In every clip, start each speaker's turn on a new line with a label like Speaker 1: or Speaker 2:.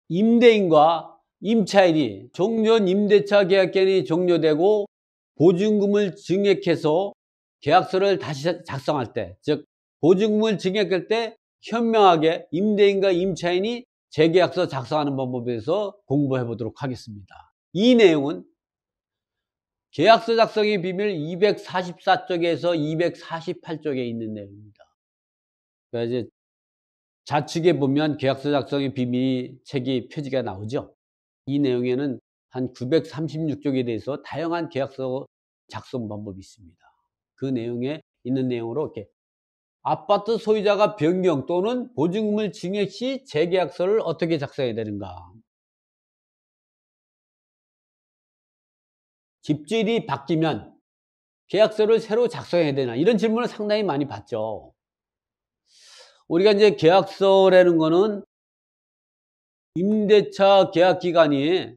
Speaker 1: 임대인과 임차인이 종전 임대차 계약기간이 종료되고 보증금을 증액해서 계약서를 다시 작성할 때, 즉 보증금을 증액할 때 현명하게 임대인과 임차인이 재계약서 작성하는 방법에 대해서 공부해 보도록 하겠습니다. 이 내용은 계약서 작성의 비밀 244쪽에서 248쪽에 있는 내용입니다. 그러니까 이제 좌측에 보면 계약서 작성의 비밀 책이 표지가 나오죠. 이 내용에는 한 936쪽에 대해서 다양한 계약서 작성 방법이 있습니다. 그 내용에 있는 내용으로 이렇게 아파트 소유자가 변경 또는 보증금을 증액 시 재계약서를 어떻게 작성해야 되는가? 집주인이 바뀌면 계약서를 새로 작성해야 되나? 이런 질문을 상당히 많이 받죠. 우리가 이제 계약서라는 거는 임대차 계약 기간이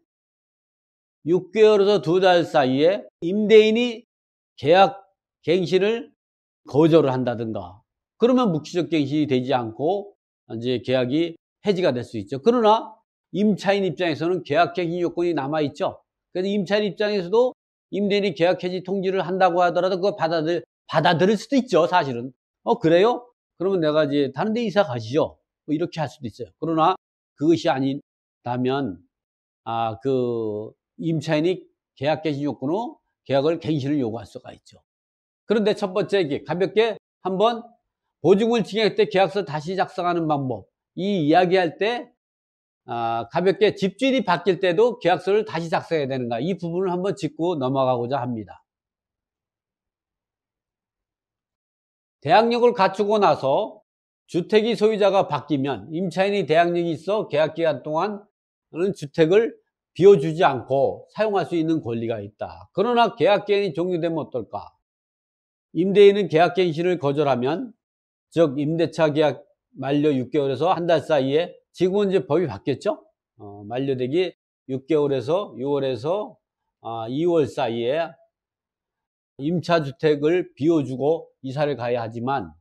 Speaker 1: 6개월에서 2달 사이에 임대인이 계약 갱신을 거절을 한다든가, 그러면 묵시적 갱신이 되지 않고 이제 계약이 해지가 될 수 있죠. 그러나 임차인 입장에서는 계약 갱신 요건이 남아 있죠. 그래서 임차인 입장에서도 임대인이 계약 해지 통지를 한다고 하더라도 그거 받아들일 수도 있죠, 사실은. 그래요? 그러면 내가 이제 다른 데 이사 가시죠. 뭐 이렇게 할 수도 있어요. 그러나 그것이 아니라면 임차인이 계약 갱신 요건으로 계약을 갱신을 요구할 수가 있죠. 그런데 첫 번째 가볍게 한번 보증금을 증액할 때 계약서 다시 작성하는 방법, 이 이야기할 때 가볍게 집주인이 바뀔 때도 계약서를 다시 작성해야 되는가, 이 부분을 한번 짚고 넘어가고자 합니다. 대항력을 갖추고 나서 주택이 소유자가 바뀌면 임차인이 대항력이 있어 계약기간 동안은 주택을 비워주지 않고 사용할 수 있는 권리가 있다. 그러나 계약기간이 종료되면 어떨까? 임대인은 계약갱신을 거절하면, 즉 임대차 계약 만료 6개월에서 한 달 사이에, 지금은 이제 법이 바뀌었죠. 만료되기 6개월에서 6월에서 2월 사이에 임차주택을 비워주고 이사를 가야 하지만,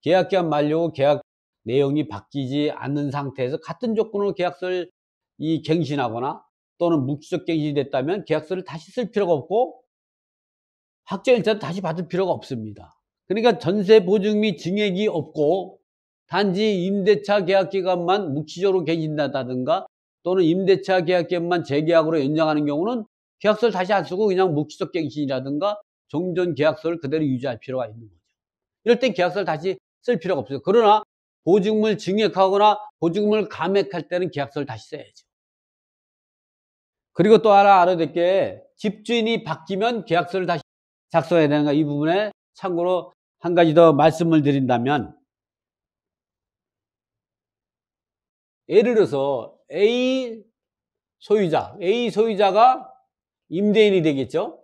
Speaker 1: 계약기간 만료 후 계약 내용이 바뀌지 않는 상태에서 같은 조건으로 계약서를 갱신하거나 또는 묵시적 갱신이 됐다면 계약서를 다시 쓸 필요가 없고 확정일자도 다시 받을 필요가 없습니다. 그러니까 전세 보증 및 증액이 없고 단지 임대차 계약 기간만 묵시적으로 갱신한다든가 또는 임대차 계약 기간만 재계약으로 연장하는 경우는 계약서를 다시 안 쓰고 그냥 묵시적 갱신이라든가 종전 계약서를 그대로 유지할 필요가 있는 거죠. 이럴 땐 계약서를 다시 쓸 필요가 없어요. 그러나 보증금을 증액하거나 보증금을 감액할 때는 계약서를 다시 써야죠. 그리고 또 하나 알아야 될 게, 집주인이 바뀌면 계약서를 다시 작성해야 되는가, 이 부분에 참고로 한 가지 더 말씀을 드린다면, 예를 들어서 A 소유자가 임대인이 되겠죠.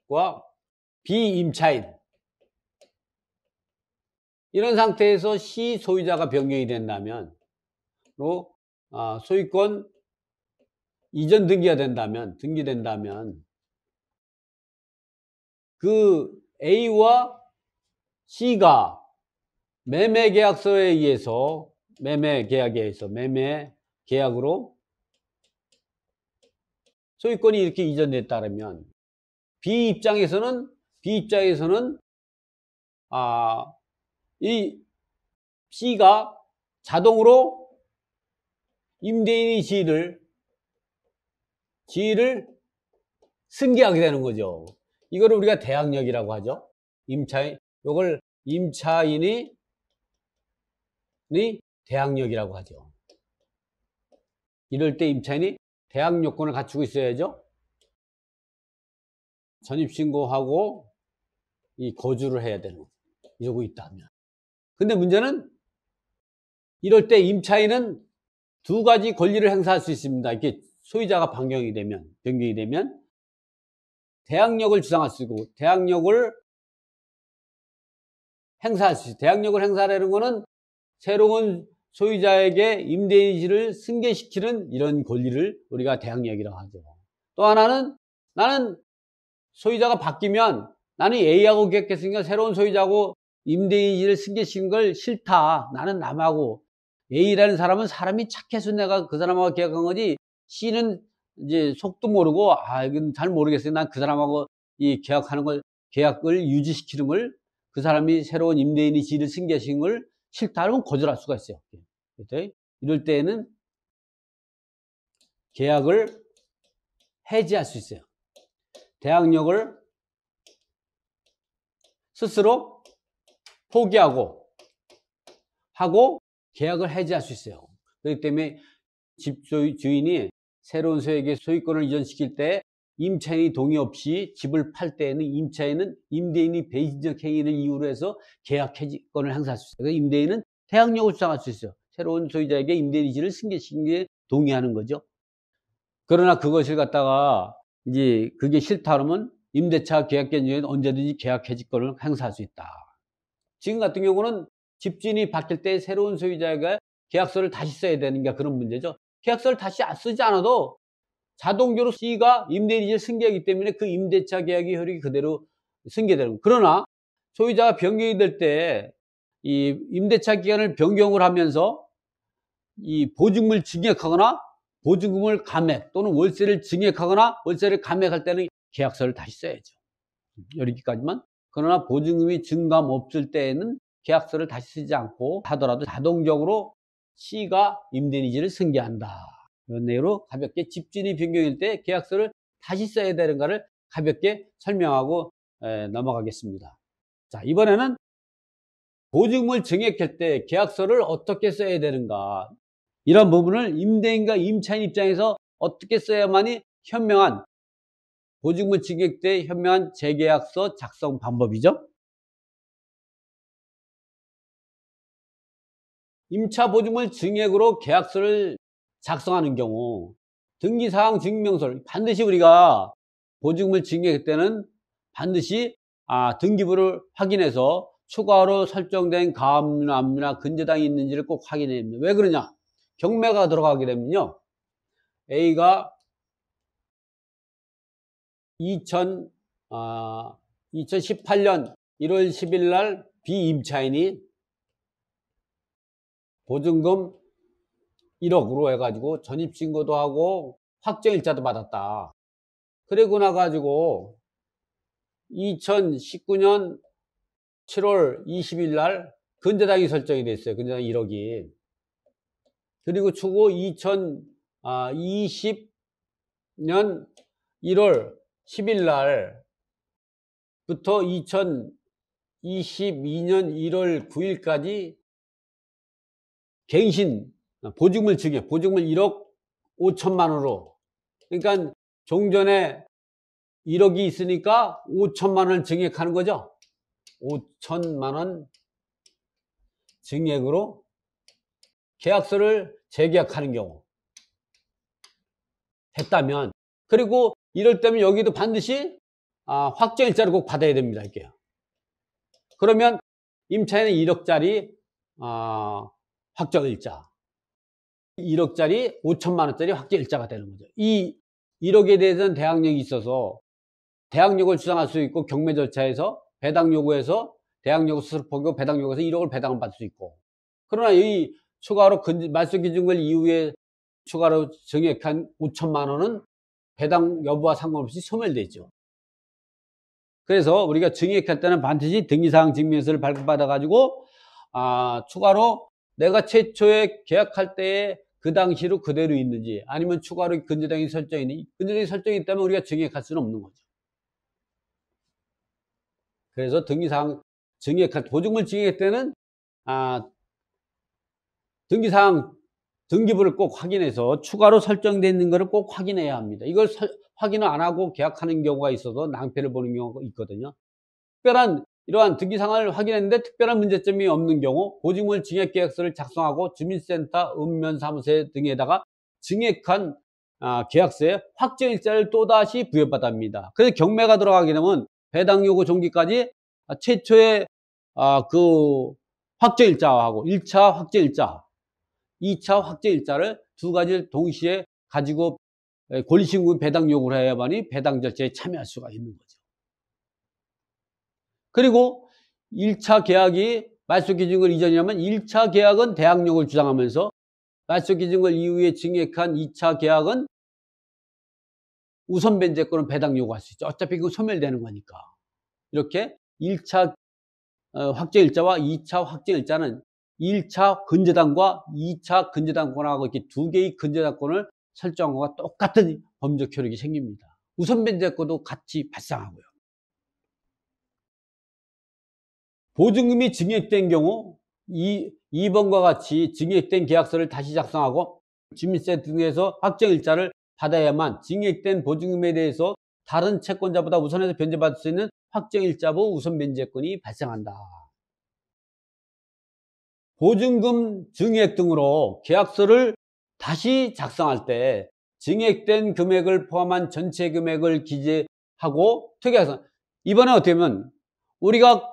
Speaker 1: 과 B 임차인, 이런 상태에서 C 소유자가 변경이 된다면, 소유권 이전 등기된다면 그 A와 C가 매매계약에 의해서 매매계약으로 소유권이 이렇게 이전됐다면 B 입장에서는 이 C가 자동으로 임대인이 지위를 승계하게 되는 거죠. 이거를 우리가 대항력이라고 하죠. 요걸 임차인이 대항력이라고 하죠. 이럴 때 임차인이 대항 요건을 갖추고 있어야죠. 전입신고하고 거주를 해야 되는 거죠. 이러고 있다면. 근데 문제는 이럴 때 임차인은 두 가지 권리를 행사할 수 있습니다. 이렇게 소유자가 변경이 되면 대항력을 주장할 수 있고 대항력을 행사할 수 있어요. 대항력을 행사하려는 거는 새로운 소유자에게 임대인지를 승계시키는 이런 권리를 우리가 대항력이라고 하죠. 또 하나는, 나는 소유자가 바뀌면 나는 A하고 계약했으니까 새로운 소유자하고 임대인지를 승계시키는 걸 싫다. 나는 남하고 A라는 사람은 사람이 착해서 내가 그 사람하고 계약한 거지, C는 이제 속도 모르고, 이건 잘 모르겠어요. 난 그 사람하고 이 계약을 유지시키는 걸, 그 사람이 새로운 임대인이 지를 승계하신 걸 싫다 하면 거절할 수가 있어요. 그렇죠? 이럴 때에는 계약을 해지할 수 있어요. 대항력을 스스로 포기하고 계약을 해지할 수 있어요. 그렇기 때문에 집 주인이 새로운 소유에게 소유권을 이전시킬 때 임차인이 동의 없이 집을 팔 때에는 임대인이 배신적 행위를 이유로 해서 계약 해지권을 행사할 수 있어요. 그래서 임대인은 대항력을 주장할 수 있어요. 새로운 소유자에게 임대인 이지를 승계시킨 게 동의하는 거죠. 그러나 그것을 갖다가 이제 그게 싫다 그러면 임대차 계약기간 중에 언제든지 계약 해지권을 행사할 수 있다. 지금 같은 경우는 집주인이 바뀔 때 새로운 소유자가 계약서를 다시 써야 되는 게 그런 문제죠. 계약서를 다시 쓰지 않아도 자동적으로 C가 임대인 이지를 승계하기 때문에 그 임대차 계약의 효력이 그대로 승계되는 거예요. 그러나 소유자가 변경이 될 때 이 임대차 기간을 변경을 하면서 이 보증금을 증액하거나 보증금을 감액 또는 월세를 증액하거나 월세를 감액할 때는 계약서를 다시 써야죠. 여기까지만. 그러나 보증금이 증감 없을 때에는 계약서를 다시 쓰지 않고 하더라도 자동적으로 C가 임대인 이지를 승계한다. 이런 내용으로 가볍게 집주인이 변경일 때 계약서를 다시 써야 되는가를 가볍게 설명하고 넘어가겠습니다. 자, 이번에는 보증금을 증액할 때 계약서를 어떻게 써야 되는가, 이런 부분을 임대인과 임차인 입장에서 어떻게 써야만이 현명한 보증금 증액 때 현명한 재계약서 작성 방법이죠. 임차 보증금을 증액으로 계약서를 작성하는 경우 등기사항 증명서를 반드시 우리가 보증금을 증액할 때는 반드시 등기부를 확인해서 추가로 설정된 가압류나 압류나 근저당이 있는지를 꼭 확인해야 됩니다. 왜 그러냐? 경매가 들어가게 되면요, A가 2018년 1월 10일 날 B 임차인이 보증금 1억으로 해가지고 전입신고도 하고 확정일자도 받았다. 그러고 나가지고 2019년 7월 20일 날 근저당이 설정이 됐어요. 근저당 1억이. 그리고 추후 2020년 1월 10일 날부터 2022년 1월 9일까지 갱신 보증금을 증액, 보증금을 1억 5천만 원으로, 그러니까 종전에 1억이 있으니까 5천만 원을 증액하는 거죠. 5천만 원 증액으로 계약서를 재계약하는 경우 했다면, 그리고 이럴 때면 여기도 반드시 확정일자를 꼭 받아야 됩니다. 이렇게요. 그러면 임차인은 1억짜리 확정일자, 1억짜리 5천만 원짜리 확정일자가 되는 거죠. 이 1억에 대해서는 대항력이 있어서 대항력을 주장할 수 있고, 경매 절차에서 배당 요구해서 대항력을 스스로 포기하고 배당 요구해서 1억을 배당을 받을 수 있고, 그러나 이 추가로 말소기준걸 이후에 추가로 증액한 5천만 원은 배당 여부와 상관없이 소멸되죠. 그래서 우리가 증액할 때는 반드시 등기사항 증명서를 발급받아 가지고 추가로 내가 최초에 계약할 때에 그 당시로 그대로 있는지, 아니면 추가로 근저당이 설정이 있다면 우리가 증액할 수는 없는 거죠. 그래서 등기사항 증액할 때, 보증금을 증액할 때는 등기사항 등기부를 꼭 확인해서 추가로 설정되어 있는 것을 꼭 확인해야 합니다. 이걸 확인을 안 하고 계약하는 경우가 있어서 낭패를 보는 경우가 있거든요. 이러한 등기사항을 확인했는데 특별한 문제점이 없는 경우 보증금을 증액계약서를 작성하고 주민센터 읍면사무소 등에다가 증액한 계약서에 확정일자를 또다시 부여받아 합니다. 그래서 경매가 들어가게 되면 배당요구 종기까지 최초의 그 확정일자하고 1차 확정일자, 2차 확정일자를 두 가지를 동시에 가지고 권리신고 배당 요구를 해야만이 배당 절차에 참여할 수가 있는 거죠. 그리고 1차 계약이 말소기준걸 이전이라면 1차 계약은 대항력을 주장하면서 말소기준걸 이후에 증액한 2차 계약은 우선 변제권은 배당 요구할 수 있죠. 어차피 그건 소멸되는 거니까. 이렇게 1차 확정일자와 2차 확정일자는 1차 근저당과 2차 근저당권하고 이렇게 두 개의 근저당권을 설정한 것과 똑같은 법적 효력이 생깁니다. 우선 변제권도 같이 발생하고요. 보증금이 증액된 경우 2번과 같이 증액된 계약서를 다시 작성하고 주민세 등에서 확정일자를 받아야만 증액된 보증금에 대해서 다른 채권자보다 우선해서 변제받을 수 있는 확정일자부 우선 변제권이 발생한다. 보증금 증액 등으로 계약서를 다시 작성할 때 증액된 금액을 포함한 전체 금액을 기재하고 특이해서 이번에 어떻게 하면 우리가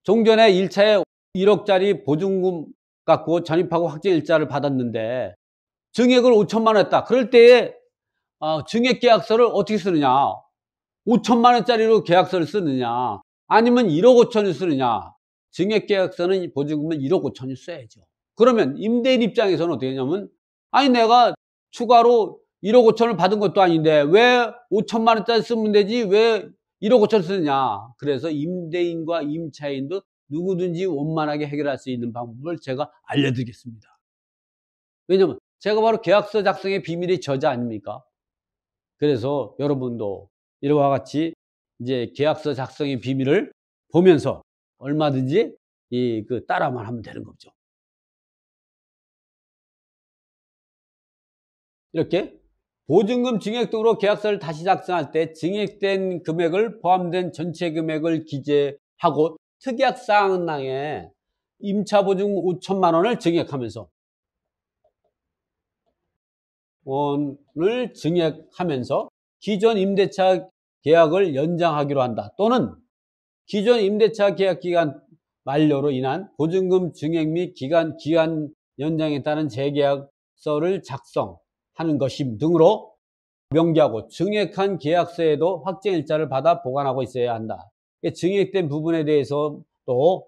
Speaker 1: 종전에 1차에 1억짜리 보증금 갖고 전입하고 확정일자를 받았는데 증액을 5천만 원 했다. 그럴 때에 증액 계약서를 어떻게 쓰느냐? 5천만 원짜리로 계약서를 쓰느냐? 아니면 1억 5천을 쓰느냐? 증액 계약서는 보증금은 1억 5천을 써야죠. 그러면 임대인 입장에서는 어떻게 하냐면 아니 내가 추가로 1억 5천을 받은 것도 아닌데 왜 5천만 원짜리 쓰면 되지 왜 1억 5천을 쓰느냐? 그래서 임대인과 임차인도 누구든지 원만하게 해결할 수 있는 방법을 제가 알려드리겠습니다. 왜냐면 제가 바로 계약서 작성의 비밀의 저자 아닙니까? 그래서 여러분도 이와 같이 이제 계약서 작성의 비밀을 보면서 얼마든지 따라만 하면 되는 거죠. 이렇게 보증금 증액 등으로 계약서를 다시 작성할 때 증액된 금액을 포함된 전체 금액을 기재하고 특약사항에 임차보증금 5천만 원을 증액하면서 원을 증액하면서 기존 임대차 계약을 연장하기로 한다. 또는 기존 임대차 계약 기간 만료로 인한 보증금 증액 및 기간 연장에 따른 재계약서를 작성하는 것임 등으로 명기하고 증액한 계약서에도 확정일자를 받아 보관하고 있어야 한다. 증액된 부분에 대해서 또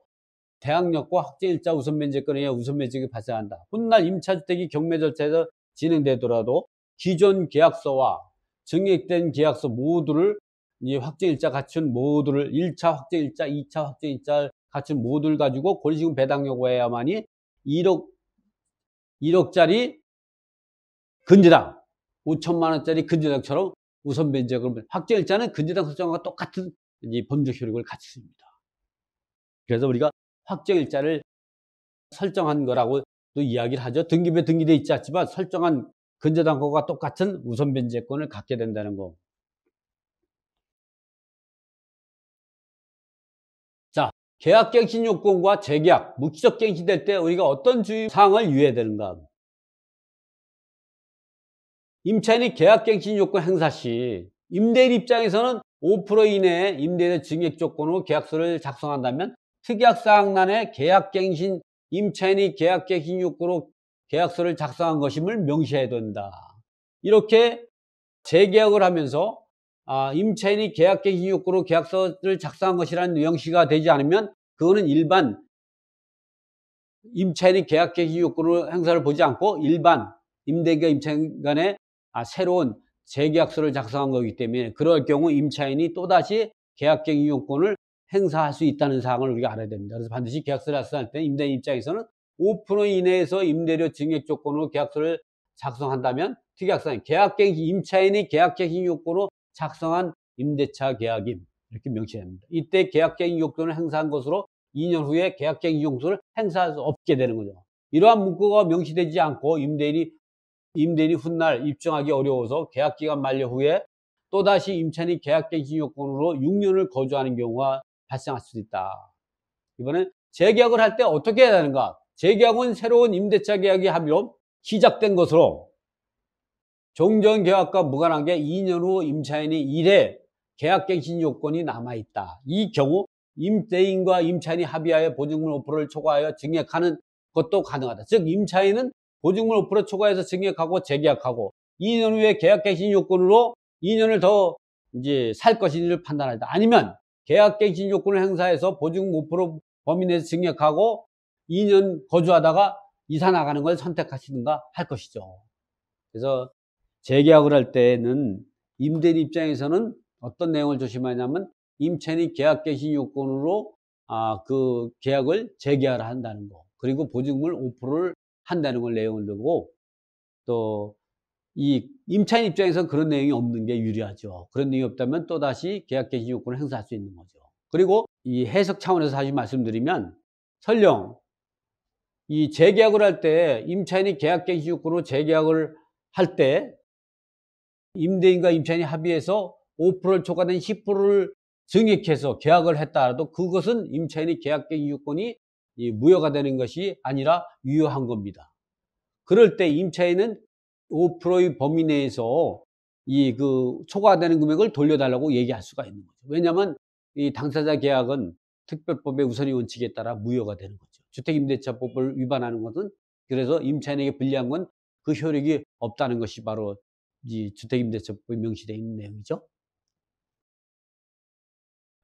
Speaker 1: 대항력과 확정일자 우선변제권에 의해 우선변제가 발생한다. 훗날 임차주택이 경매 절차에서 진행되더라도 기존 계약서와 증액된 계약서 모두를 확정일자 갖춘 모두를 1차 확정일자, 2차 확정일자 갖춘 모두를 가지고 권리지급 배당 요구해야만이 1억짜리 근저당, 5천만 원짜리 근저당처럼 우선 변제금 확정일자는 근저당 설정과 똑같은 법적 효력을 갖습니다. 그래서 우리가 확정일자를 설정한 거라고 또 이야기를 하죠. 등기부에 등기되어 있지 않지만 설정한 근저당권과 똑같은 우선 변제권을 갖게 된다는 거. 자, 계약갱신 요건과 재계약, 묵시적 갱신될 때 우리가 어떤 주의사항을 유의해야 되는가? 임차인이 계약갱신 요건 행사 시 임대인 입장에서는 5% 이내의 임대인 증액 조건으로 계약서를 작성한다면 특약사항란에 계약갱신 임차인이 계약갱신 요건으로 계약서를 작성한 것임을 명시해야 된다. 이렇게 재계약을 하면서 임차인이 계약갱신 요건으로 계약서를 작성한 것이라는 명시가 되지 않으면 그거는 일반 임차인이 계약갱신 요건으로 행사를 보지 않고 일반 임대인과 임차인 간에 새로운 재계약서를 작성한 거기 때문에 그럴 경우 임차인이 또다시 계약갱신 요건을 행사할 수 있다는 사항을 우리가 알아야 됩니다. 그래서 반드시 계약서를 작성할 때 임대인 입장에서는 5% 이내에서 임대료 증액 조건으로 계약서를 작성한다면 특약사항 계약갱신 임차인이 계약갱신 요건으로 작성한 임대차 계약임 이렇게 명시해야 합니다. 이때 계약갱신 요건을 행사한 것으로 2년 후에 계약갱신 요건을 행사할 수 없게 되는 거죠. 이러한 문구가 명시되지 않고 임대인이 훗날 입증하기 어려워서 계약기간 만료 후에 또다시 임차인이 계약갱신 요건으로 6년을 거주하는 경우가 발생할 수 있다. 이번엔 재계약을 할 때 어떻게 해야 되는가? 재계약은 새로운 임대차 계약이 합의로 시작된 것으로 종전계약과 무관하게 2년 후 임차인이 1회 계약갱신 요건이 남아있다. 이 경우 임대인과 임차인이 합의하여 보증금 5%를 초과하여 증액하는 것도 가능하다. 즉 임차인은 보증금 5% 초과해서 증액하고 재계약하고 2년 후에 계약갱신 요건으로 2년을 더 살 것인지를 판단한다. 아니면 계약갱신 요건을 행사해서 보증금 5% 범위 내에서 증액하고 2년 거주하다가 이사 나가는 걸 선택하시든가 할 것이죠. 그래서 재계약을 할 때는 임대인 입장에서는 어떤 내용을 조심하냐면 임차인이 계약 개시 요건으로 그 계약을 재계약을 한다는 거, 그리고 보증금을 5%를 한다는 걸 내용을 두고, 또 이 임차인 입장에서는 그런 내용이 없는 게 유리하죠. 그런 내용이 없다면 또다시 계약 개시 요건을 행사할 수 있는 거죠. 그리고 이 해석 차원에서 다시 말씀드리면, 설령 이 재계약을 할 때 임차인이 계약 개시 요건으로 재계약을 할 때 임대인과 임차인이 합의해서 5%를 초과된 10%를 증액해서 계약을 했다 하더라도 그것은 임차인이 계약 개시 요건이 무효가 되는 것이 아니라 유효한 겁니다. 그럴 때 임차인은 5%의 범위 내에서 그 초과되는 금액을 돌려달라고 얘기할 수가 있는 거죠. 왜냐하면 이 당사자 계약은 특별법의 우선의 원칙에 따라 무효가 되는 거죠. 주택임대차법을 위반하는 것은, 그래서 임차인에게 불리한 건 그 효력이 없다는 것이 바로 이 주택임대차법에 명시되어 있는 내용이죠.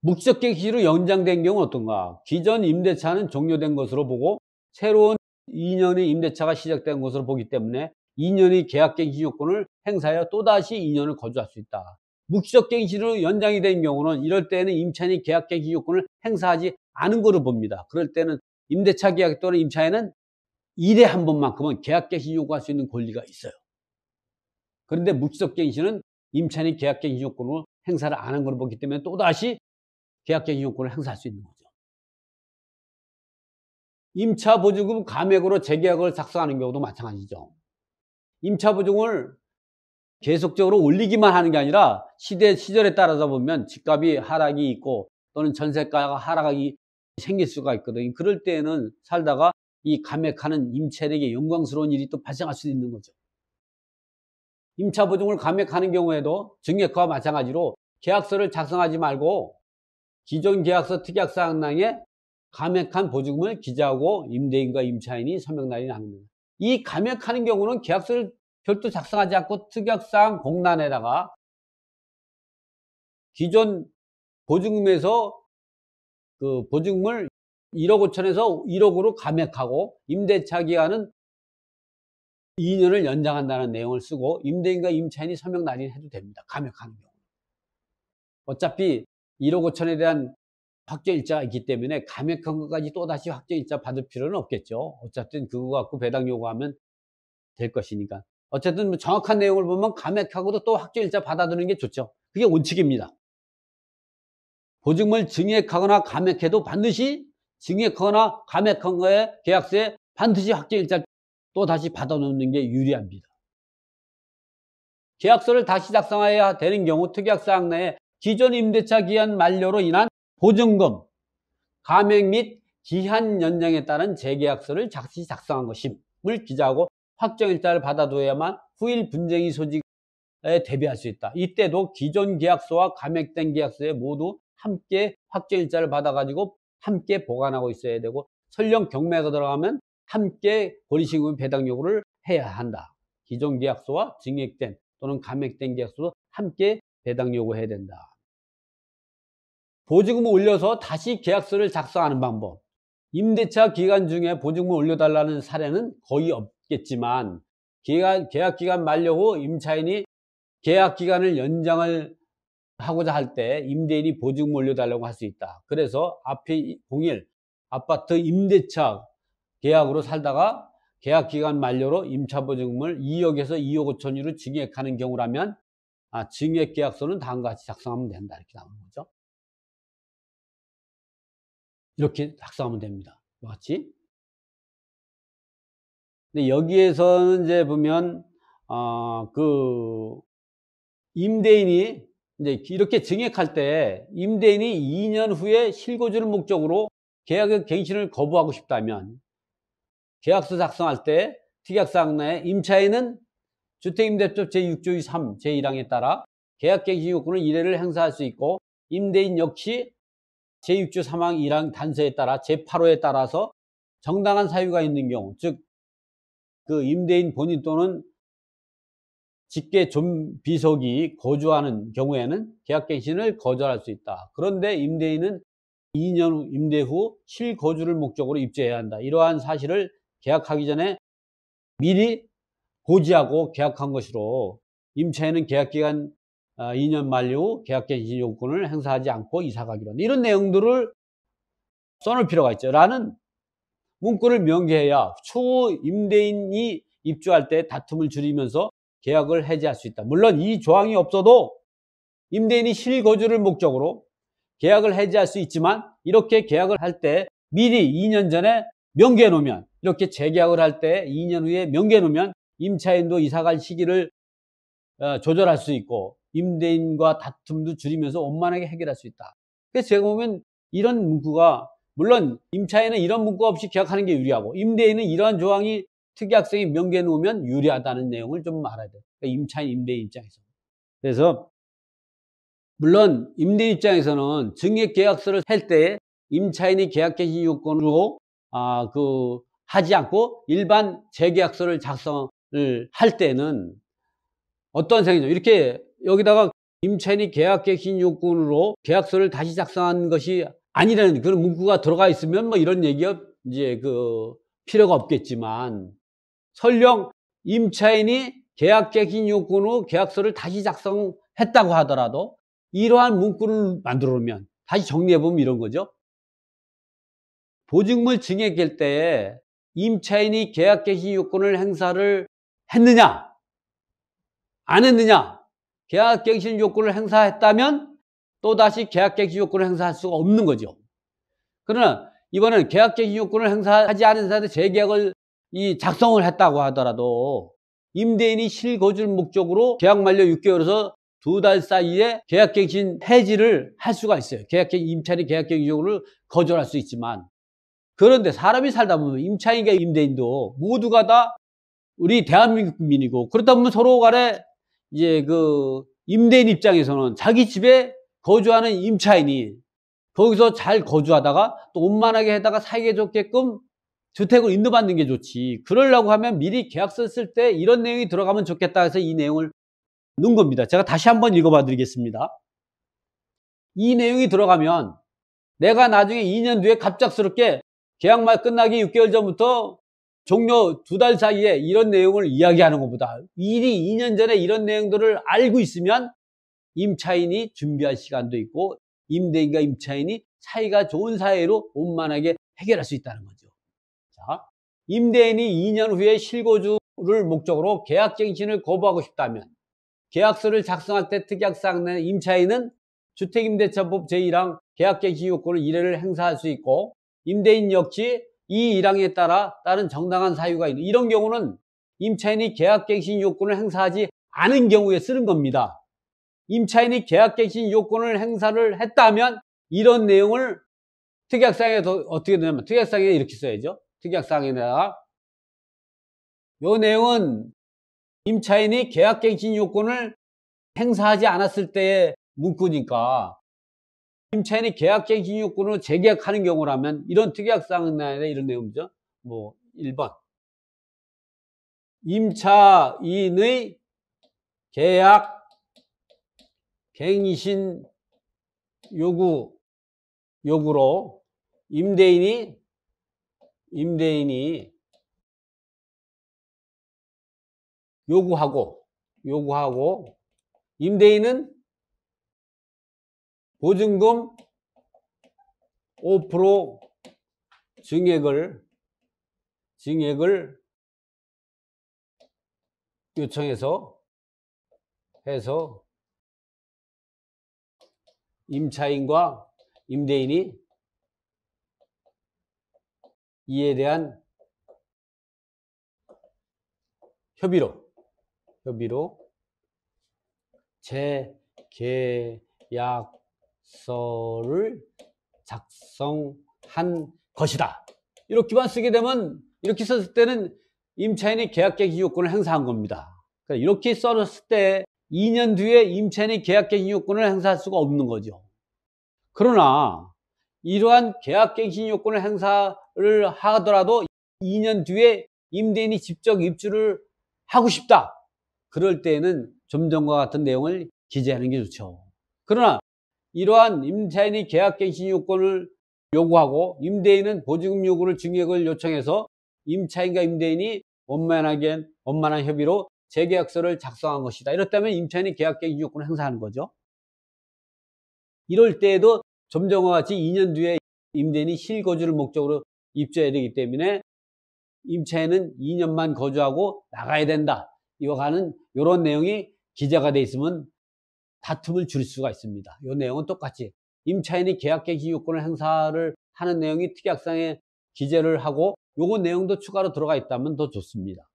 Speaker 1: 묵시적갱신으로 연장된 경우는 어떤가? 기존 임대차는 종료된 것으로 보고 새로운 2년의 임대차가 시작된 것으로 보기 때문에 2년의 계약갱신 요건을 행사하여 또다시 2년을 거주할 수 있다. 묵시적갱신으로 연장이 된 경우는 이럴 때는 임차인이 계약갱신 요건을 행사하지 않은 것으로 봅니다. 그럴 때는 임대차 계약 또는 임차인은 1회 한 번만큼은 계약갱신 요구할 수 있는 권리가 있어요. 그런데 묵시적갱신은 임차인이 계약갱신 요건으로 행사를 안 한 것으로 보기 때문에 또다시 계약갱신 요건을 행사할 수 있는 거죠. 임차 보증금 감액으로 재계약을 작성하는 경우도 마찬가지죠. 임차 보증을 계속적으로 올리기만 하는 게 아니라 시절에 따라서 보면 집값이 하락이 있고 또는 전세가가 하락이 생길 수가 있거든요. 그럴 때에는 살다가 이 감액하는 임차인에게 영광스러운 일이 또 발생할 수 있는 거죠. 임차 보증을 감액하는 경우에도 증액과 마찬가지로 계약서를 작성하지 말고 기존 계약서 특약사항량에 감액한 보증금을 기재하고 임대인과 임차인이 서명 날이 나눕니다. 이 감액하는 경우는 계약서를 별도 작성하지 않고 특약사항 공란에다가 기존 보증금에서 그 보증금을 1억 5천에서 1억으로 감액하고 임대차 기간은 2년을 연장한다는 내용을 쓰고 임대인과 임차인이 서명 날인해도 됩니다. 감액하는 경우. 어차피 1억 5천에 대한 확정일자가 있기 때문에 감액한 것까지 또다시 확정일자 받을 필요는 없겠죠. 어쨌든 그거 갖고 배당 요구하면 될 것이니까. 어쨌든 뭐 정확한 내용을 보면 감액하고도 또 확정일자 받아두는 게 좋죠. 그게 원칙입니다. 보증금을 증액하거나 감액해도 반드시 증액하거나 감액한 거에 계약서에 반드시 확정일자 또 다시 받아놓는 게 유리합니다. 계약서를 다시 작성해야 되는 경우 특약사항 내에 기존 임대차 기한 만료로 인한 보증금, 감액 및 기한 연장에 따른 재계약서를 다시 작성한 것임을 기재하고 확정일자를 받아둬야만 후일 분쟁이 소지에 대비할 수 있다. 이때도 기존 계약서와 감액된 계약서에 모두 함께 확정일자를 받아가지고 함께 보관하고 있어야 되고, 설령 경매가 들어가면 함께 권리시금 배당 요구를 해야 한다. 기존 계약서와 증액된 또는 감액된 계약서도 함께 배당 요구해야 된다. 보증금을 올려서 다시 계약서를 작성하는 방법. 임대차 기간 중에 보증금을 올려달라는 사례는 거의 없겠지만 계약기간 만료 후 임차인이 계약기간을 연장을 하고자 할 때 임대인이 보증금을 올려달라고 할 수 있다. 그래서 앞에 01 아파트 임대차 계약으로 살다가 계약기간 만료로 임차보증금을 2억에서 2억 5천유로 증액하는 경우라면 증액계약서는 다음과 같이 작성하면 된다. 이렇게 나오는 거죠. 이렇게 작성하면 됩니다. 이와 같이. 근데 여기에서는 이제 보면 그 임대인이 이제 이렇게 증액할 때 임대인이 2년 후에 실거주를 목적으로 계약의 갱신을 거부하고 싶다면 계약서 작성할 때 특약사항 내에 임차인은 주택임대법 제6조 3 제1항에 따라 계약갱신 요건을 1회를 행사할 수 있고, 임대인 역시 제6조 3항 1항 단서에 따라 제8호에 따라서 정당한 사유가 있는 경우, 즉 그 임대인 본인 또는 직계 좀비속이 거주하는 경우에는 계약갱신을 거절할 수 있다. 그런데 임대인은 2년 후 임대 후 실거주를 목적으로 입주해야 한다. 이러한 사실을 계약하기 전에 미리 고지하고 계약한 것으로 임차인은 계약기간 2년 만료 후 계약갱신 요건을 행사하지 않고 이사가기로 한다. 이런 내용들을 써놓을 필요가 있죠. 라는 문구를 명기해야 추후 임대인이 입주할 때 다툼을 줄이면서 계약을 해지할 수 있다. 물론 이 조항이 없어도 임대인이 실거주를 목적으로 계약을 해지할 수 있지만, 이렇게 계약을 할 때 미리 2년 전에 명기해 놓으면, 이렇게 재계약을 할 때 2년 후에 명기해 놓으면 임차인도 이사갈 시기를 조절할 수 있고 임대인과 다툼도 줄이면서 원만하게 해결할 수 있다. 그래서 제가 보면 이런 문구가, 물론 임차인은 이런 문구 없이 계약하는 게 유리하고 임대인은 이러한 조항이 특이학생이 명기해 놓으면 유리하다는 내용을 좀 알아야 돼요. 그러니까 임차인, 임대인 입장에서. 그래서 물론 임대인 입장에서는 증액계약서를 할 때 임차인이 계약갱신 요건으로 하지 않고 일반 재계약서를 작성을 할 때는 어떤 생이죠? 이렇게 여기다가 임차인이 계약갱신 요건으로 계약서를 다시 작성한 것이 아니라는 그런 문구가 들어가 있으면 뭐 이런 얘기가 이제 필요가 없겠지만, 설령 임차인이 계약갱신 요건으로 계약서를 다시 작성했다고 하더라도 이러한 문구를 만들어 놓으면, 다시 정리해 보면 이런 거죠. 보증금을 증액할 때 임차인이 계약갱신 요건을 행사를 했느냐 안 했느냐, 계약갱신 요건을 행사했다면 또다시 계약갱신 요건을 행사할 수가 없는 거죠. 그러나 이번에는 계약갱신 요건을 행사하지 않은 상태에서 재계약을 작성을 했다고 하더라도 임대인이 실거주를 목적으로 계약 만료 6개월에서 2달 사이에 계약갱신 해지를 할 수가 있어요. 임차인이 계약갱신 요건을 거절할 수 있지만, 그런데 사람이 살다 보면 임차인과 임대인도 모두가 다 우리 대한민국민이고, 그렇다 보면 서로 간에 이제 임대인 입장에서는 자기 집에 거주하는 임차인이 거기서 잘 거주하다가 또 원만하게 해다가 살기 좋게끔 주택을 인도받는 게 좋지. 그러려고 하면 미리 계약서 쓸 때 이런 내용이 들어가면 좋겠다 해서 이 내용을 넣은 겁니다. 제가 다시 한번 읽어봐 드리겠습니다. 이 내용이 들어가면 내가 나중에 2년 뒤에 갑작스럽게 계약 말 끝나기 6개월 전부터 종료 2달 사이에 이런 내용을 이야기하는 것보다 미리 2년 전에 이런 내용들을 알고 있으면 임차인이 준비할 시간도 있고 임대인과 임차인이 사이가 좋은 사이로 원만하게 해결할 수 있다는 거죠. 자, 임대인이 2년 후에 실거주를 목적으로 계약갱신을 거부하고 싶다면 계약서를 작성할 때 특약사항 내 임차인은 주택임대차법 제1항 계약갱신 요건을 1회를 행사할 수 있고, 임대인 역시 이 1항에 따라 다른 정당한 사유가 있는, 이런 경우는 임차인이 계약갱신 요건을 행사하지 않은 경우에 쓰는 겁니다. 임차인이 계약갱신 요건을 행사를 했다면 이런 내용을 특약사항에 어떻게 되냐면, 특약사항에 이렇게 써야죠. 특약사항에다가 이 내용은 임차인이 계약갱신 요건을 행사하지 않았을 때의 문구니까, 임차인이 계약갱신 요건으로 재계약하는 경우라면 이런 특약사항에 이런 내용이죠. 1번 임차인의 계약갱신 요구로 임대인이 요구하고 임대인은 보증금 5% 증액을 요청해서 임차인과 임대인이 이에 대한 협의로 재계약서를 작성한 것이다. 이렇게만 쓰게 되면, 이렇게 썼을 때는 임차인이 계약갱신 요건을 행사한 겁니다. 그러니까 이렇게 써놨을 때 2년 뒤에 임차인이 계약갱신 요건을 행사할 수가 없는 거죠. 그러나 이러한 계약갱신 요건을 행사를 하더라도 2년 뒤에 임대인이 직접 입주를 하고 싶다. 그럴 때에는 좀 전과 같은 내용을 기재하는 게 좋죠. 그러나 이러한 임차인이 계약갱신 요건을 요구하고 임대인은 보증금 요구를 증액을 요청해서 임차인과 임대인이 원만한 협의로 재계약서를 작성한 것이다. 이렇다면 임차인이 계약갱신 요건을 행사하는 거죠. 이럴 때에도 좀 전과 같이 2년 뒤에 임대인이 실거주를 목적으로 입주해야 되기 때문에 임차인은 2년만 거주하고 나가야 된다. 이와 같은 이런 내용이 기재가 돼 있으면 다툼을 줄일 수가 있습니다. 이 내용은 똑같이 임차인이 계약갱신 요건을 행사를 하는 내용이 특약상에 기재를 하고 요거 내용도 추가로 들어가 있다면 더 좋습니다.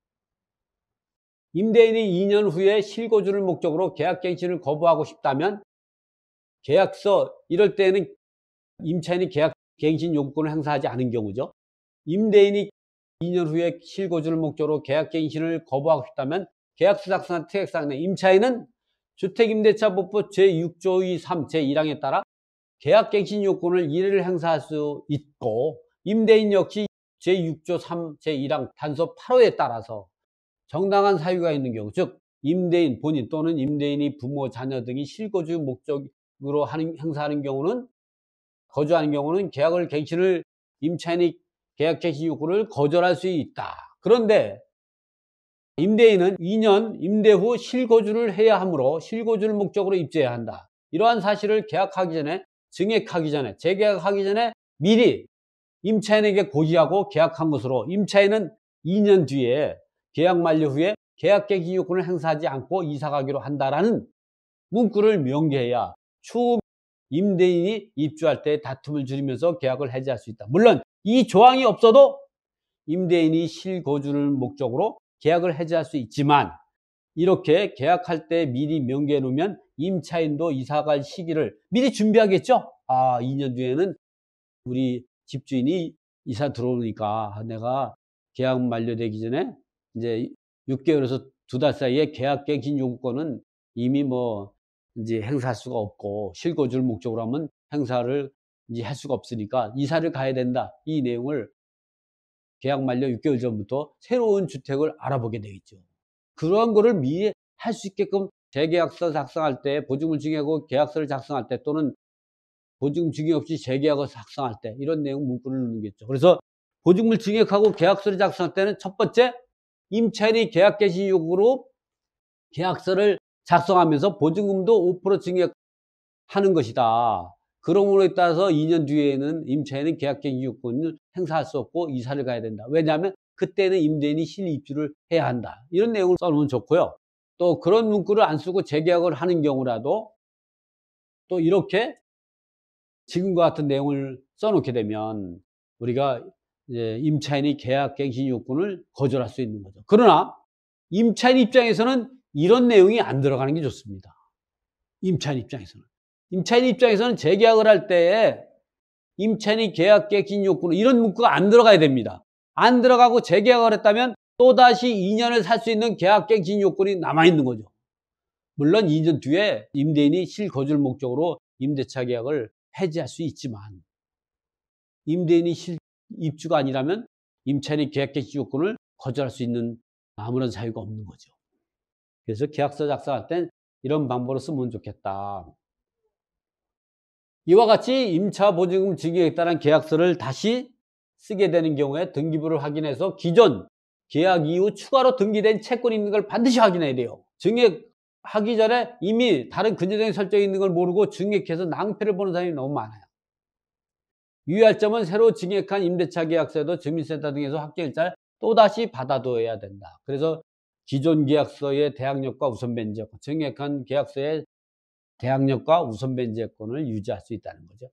Speaker 1: 임대인이 2년 후에 실거주를 목적으로 계약갱신을 거부하고 싶다면 계약서, 이럴 때는 임차인이 계약갱신 요건을 행사하지 않은 경우죠. 임대인이 2년 후에 실거주를 목적으로 계약갱신을 거부하고 싶다면 계약서 작성한 특약상 내 임차인은 주택임대차법부 제6조 3 제1항에 따라 계약갱신 요건을 1회를 행사할 수 있고 임대인 역시 제6조 3 제1항 단서 8호에 따라서 정당한 사유가 있는 경우, 즉 임대인 본인 또는 임대인이 부모, 자녀 등이 실거주 목적으로 행사하는 경우는, 거주하는 경우는 계약을 갱신을 임차인이 계약갱신 요구를 거절할 수 있다. 그런데 임대인은 2년 임대 후 실거주를 해야 하므로 실거주를 목적으로 입주해야 한다. 이러한 사실을 계약하기 전에, 증액하기 전에, 재계약하기 전에 미리 임차인에게 고지하고 계약한 것으로 임차인은 2년 뒤에 계약 만료 후에 계약갱신 요건을 행사하지 않고 이사가기로 한다라는 문구를 명기해야 추후 임대인이 입주할 때 다툼을 줄이면서 계약을 해지할 수 있다. 물론 이 조항이 없어도 임대인이 실거주를 목적으로 계약을 해지할 수 있지만 이렇게 계약할 때 미리 명기해 놓으면 임차인도 이사갈 시기를 미리 준비하겠죠. 2년 뒤에는 우리 집주인이 이사 들어오니까 내가 계약 만료되기 전에 이제 6개월에서 2달 사이에 계약갱신 요구권은 이미 이제 행사할 수가 없고 실거주를 목적으로 하면 행사를 이제 할 수가 없으니까 이사를 가야 된다. 이 내용을 계약 만료 6개월 전부터 새로운 주택을 알아보게 되겠죠. 그러한 거를 미리 할 수 있게끔 재계약서 작성할 때, 보증금을 증액하고 계약서를 작성할 때 또는 보증금 증액 없이 재계약을 작성할 때 이런 내용 문구를 넣는겠죠. 그래서 보증금을 증액하고 계약서를 작성할 때는 첫 번째, 임차인이 계약갱신 요구로 계약서를 작성하면서 보증금도 5% 증액하는 것이다. 그러므로 따라서 2년 뒤에는 임차인은 계약갱신 요건을 행사할 수 없고 이사를 가야 된다. 왜냐하면 그때는 임대인이 실입주를 해야 한다. 이런 내용을 써놓으면 좋고요. 또 그런 문구를 안 쓰고 재계약을 하는 경우라도 또 이렇게 지금과 같은 내용을 써놓게 되면 우리가 이제 임차인이 계약갱신 요건을 거절할 수 있는 거죠. 그러나 임차인 입장에서는 이런 내용이 안 들어가는 게 좋습니다. 임차인 입장에서는 재계약을 할 때에 임차인이 계약갱신 요건을 이런 문구가 안 들어가야 됩니다. 안 들어가고 재계약을 했다면 또다시 2년을 살 수 있는 계약갱신 요건이 남아있는 거죠. 물론 2년 뒤에 임대인이 실거주를 목적으로 임대차 계약을 해지할 수 있지만 임대인이 실입주가 아니라면 임차인이 계약갱신 요건을 거절할 수 있는 아무런 사유가 없는 거죠. 그래서 계약서 작성할 땐 이런 방법으로 쓰면 좋겠다. 이와 같이 임차 보증금 증액에 따른 계약서를 다시 쓰게 되는 경우에 등기부를 확인해서 기존 계약 이후 추가로 등기된 채권이 있는 걸 반드시 확인해야 돼요. 증액하기 전에 이미 다른 근저당의 설정이 있는 걸 모르고 증액해서 낭패를 보는 사람이 너무 많아요. 유의할 점은 새로 증액한 임대차 계약서에도 주민센터 등에서 확정일자를 또다시 받아둬야 된다. 그래서 기존 계약서의 대항력과 우선 변제권, 증액한 계약서의 대항력과 우선 변제권을 유지할 수 있다는 거죠.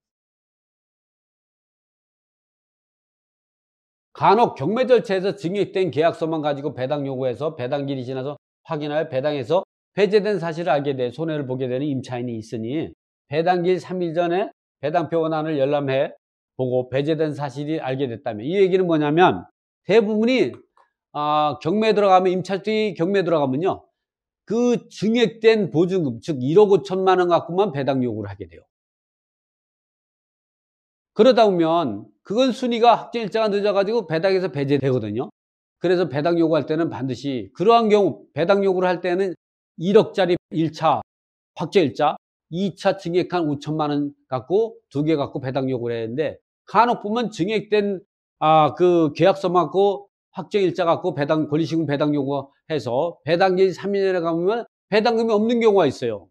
Speaker 1: 간혹 경매 절차에서 증액된 계약서만 가지고 배당 요구해서 배당기일이 지나서 확인하여 배당해서 배제된 사실을 알게 돼 손해를 보게 되는 임차인이 있으니 배당기일 3일 전에 배당표 원안을 열람해 보고 배제된 사실이 알게 됐다면, 이 얘기는 뭐냐면 대부분이 경매에 들어가면, 임차주택이 경매에 들어가면요, 그 증액된 보증금, 즉 1억 5천만 원 갖고만 배당 요구를 하게 돼요. 그러다 보면 그건 순위가 확정일자가 늦어가지고 배당에서 배제되거든요. 그래서 배당 요구할 때는 반드시 그러한 경우, 배당 요구를 할 때는 1억짜리 1차 확정일자, 2차 증액한 5천만 원 갖고 2개 갖고 배당 요구를 했는데 간혹 보면 증액된 그 계약서 맞고 확정일자 갖고 권리시금 배당 요구해서 배당기일 3년에 가면 배당금이 없는 경우가 있어요.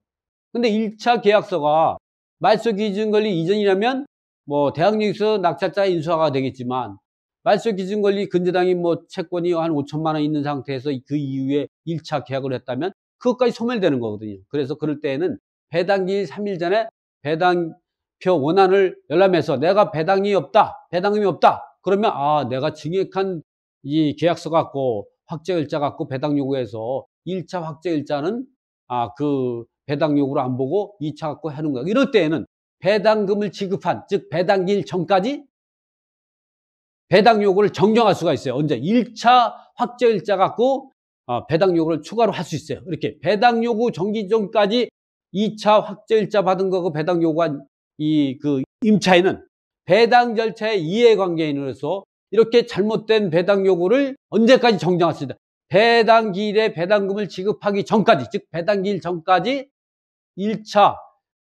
Speaker 1: 근데 1차 계약서가 말소 기준 권리 이전이라면 뭐 대항력에서 낙찰자 인수화가 되겠지만 말소 기준 권리 근저당이 뭐 채권이 한 5천만 원 있는 상태에서 그 이후에 1차 계약을 했다면 그것까지 소멸되는 거거든요. 그래서 그럴 때에는 배당기일 3일 전에 배당표 원안을 열람해서 내가 배당이 없다, 배당금이 없다. 그러면 내가 증액한 이 계약서 갖고 확정일자 갖고 배당 요구해서 1차 확정일자는 그 배당 요구를 안 보고 2차 갖고 하는 거야. 이럴 때에는 배당금을 지급한, 즉 배당기일 전까지 배당 요구를 정정할 수가 있어요. 언제? 1차 확정일자 갖고 배당 요구를 추가로 할 수 있어요. 이렇게 배당 요구 정기 전까지 2차 확정일자 받은 거고 배당 요구한 그 임차인은 배당 절차의 이해관계인으로서 이렇게 잘못된 배당 요구를 언제까지 정정할 수 있다. 배당기일에 배당금을 지급하기 전까지, 즉 배당기일 전까지 1차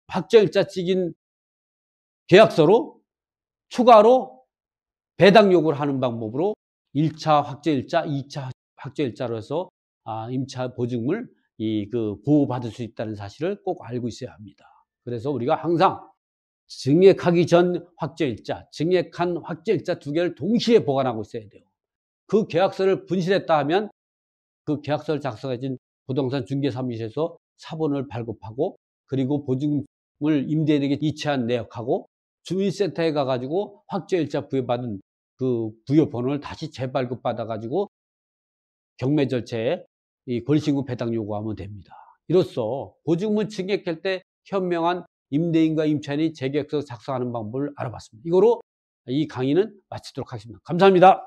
Speaker 1: 확정일자 찍인 계약서로 추가로 배당 요구를 하는 방법으로 1차 확정일자, 2차 확정일자로 해서 임차 보증금을 보호받을 수 있다는 사실을 꼭 알고 있어야 합니다. 그래서 우리가 항상 증액하기 전 확정일자, 증액한 확정일자 두 개를 동시에 보관하고 있어야 돼요. 그 계약서를 분실했다 하면 그 계약서를 작성해준 부동산 중개사무소에서 사본을 발급하고 그리고 보증금을 임대인에게 이체한 내역하고 주민센터에 가가지고 확정일자 부여받은 그 부여 번호를 다시 재발급받아가지고 경매 절차에 이 권리신고 배당 요구하면 됩니다. 이로써 보증금을 증액할 때 현명한 임대인과 임차인이 재계약서 작성하는 방법을 알아봤습니다. 이거로 이 강의는 마치도록 하겠습니다. 감사합니다.